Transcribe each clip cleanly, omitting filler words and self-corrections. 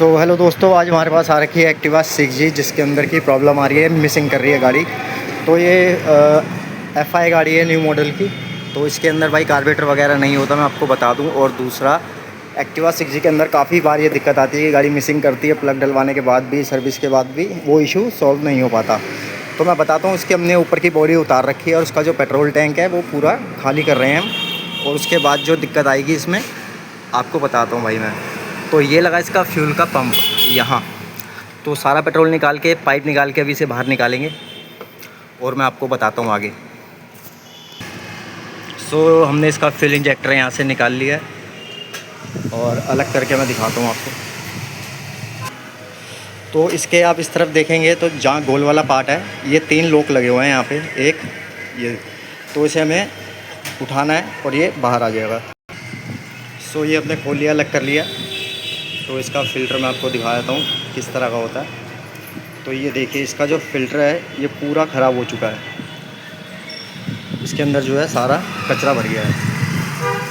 Hello दोस्तों, आज हमारे पास आ रखी है एक्टिवा 6G जिसके अंदर की प्रॉब्लम आ रही है, मिसिंग कर रही है गाड़ी। तो ये FI गाड़ी है न्यू मॉडल की। तो इसके अंदर भाई कार्बोरेटर वगैरह नहीं होता, मैं आपको बता दूं। और दूसरा, एक्टिवा 6G के अंदर काफ़ी बार ये दिक्कत आती है कि गाड़ी मिसिंग करती है, प्लग डलवाने के बाद भी, सर्विस के बाद भी वो इशू सॉल्व नहीं हो पाता। तो मैं बताता हूँ, इसके हमने ऊपर की बॉडी उतार रखी है और उसका जो पेट्रोल टैंक है वो पूरा खाली कर रहे हैं हम। और उसके बाद जो दिक्कत आएगी इसमें आपको बताता हूँ भाई मैं। तो ये लगा इसका फ्यूल का पंप यहाँ। तो सारा पेट्रोल निकाल के, पाइप निकाल के अभी इसे बाहर निकालेंगे और मैं आपको बताता हूँ आगे। हमने इसका फ्यूल इंजेक्टर यहाँ से निकाल लिया है और अलग करके मैं दिखाता हूँ आपको। तो इसके आप इस तरफ देखेंगे तो जहाँ गोल वाला पार्ट है, ये 3 लॉक लगे हुए हैं यहाँ पे, एक ये। तो इसे हमें उठाना है और ये बाहर आ जाएगा। ये हमने खोल लिया, अलग कर लिया। तो इसका फ़िल्टर मैं आपको दिखा देता हूँ किस तरह का होता है। तो ये देखिए, इसका जो फ़िल्टर है ये पूरा ख़राब हो चुका है। इसके अंदर जो है सारा कचरा भर गया है।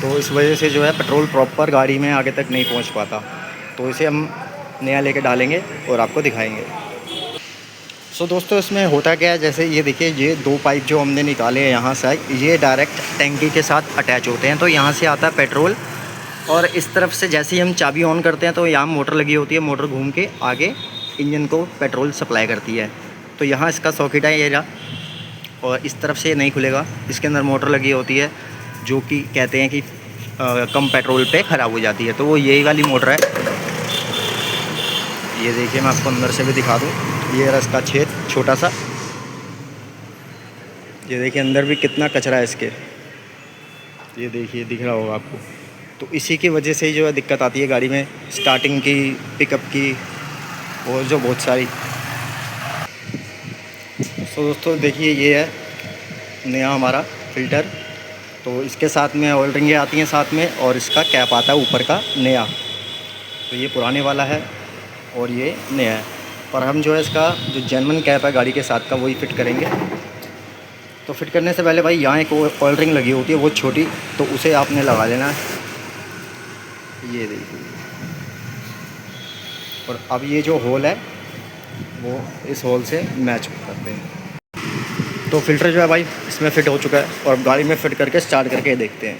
तो इस वजह से जो है पेट्रोल प्रॉपर गाड़ी में आगे तक नहीं पहुँच पाता। तो इसे हम नया लेके डालेंगे और आपको दिखाएंगे। दोस्तों, इसमें होता क्या है, जैसे ये देखिए, ये 2 पाइप जो हमने निकाले हैं यहाँ से, ये डायरेक्ट टैंकी के साथ अटैच होते हैं। तो यहाँ से आता है पेट्रोल और इस तरफ से जैसे ही हम चाबी ऑन करते हैं तो यहाँ मोटर लगी होती है, मोटर घूम के आगे इंजन को पेट्रोल सप्लाई करती है। तो यहाँ इसका सॉकेट है ये रहा, और इस तरफ से नहीं खुलेगा। इसके अंदर मोटर लगी होती है जो कि कहते हैं कि कम पेट्रोल पे ख़राब हो जाती है। तो वो यही वाली मोटर है। ये देखिए, मैं आपको अंदर से भी दिखा दूँ। ये रहा इसका छेद छोटा सा। ये देखिए अंदर भी कितना कचरा है इसके। ये देखिए, दिख रहा होगा आपको। तो इसी की वजह से ही जो है दिक्कत आती है गाड़ी में, स्टार्टिंग की, पिकअप की, और जो बहुत सारी। दोस्तों देखिए, ये है नया हमारा फ़िल्टर। तो इसके साथ में ऑयल रिंगें आती हैं साथ में, और इसका कैप आता है ऊपर का नया। तो ये पुराने वाला है और ये नया है। पर हम जो है इसका जो जेन्युइन कैप है गाड़ी के साथ का, वही फ़िट करेंगे। तो फिट करने से पहले भाई यहाँ एक ऑयल रिंग लगी होती है, वो छोटी, तो उसे आपने लगा लेना है। ये देखिए। और अब ये जो होल है वो इस होल से मैच करते हैं। तो फ़िल्टर जो है भाई इसमें फ़िट हो चुका है, और अब गाड़ी में फ़िट करके स्टार्ट करके देखते हैं।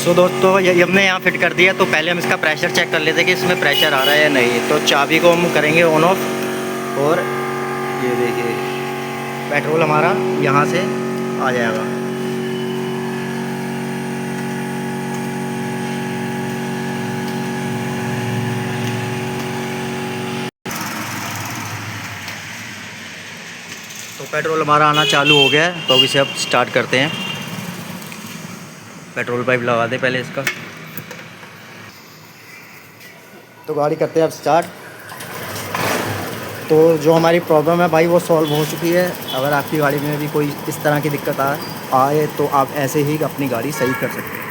दोस्तों, ये हमने यहाँ फ़िट कर दिया। तो पहले हम इसका प्रेशर चेक कर लेते हैं कि इसमें प्रेशर आ रहा है या नहीं। तो चाबी को हम करेंगे ऑन ऑफ, और ये देखिए पेट्रोल हमारा यहाँ से आ जाएगा। तो पेट्रोल हमारा आना चालू हो गया है। तो अब इसे अब स्टार्ट करते हैं। पेट्रोल पाइप लगा दे पहले इसका। तो गाड़ी करते हैं अब स्टार्ट। तो जो हमारी प्रॉब्लम है भाई वो सॉल्व हो चुकी है। अगर आपकी गाड़ी में भी कोई इस तरह की दिक्कत आए तो आप ऐसे ही अपनी गाड़ी सही कर सकते हैं।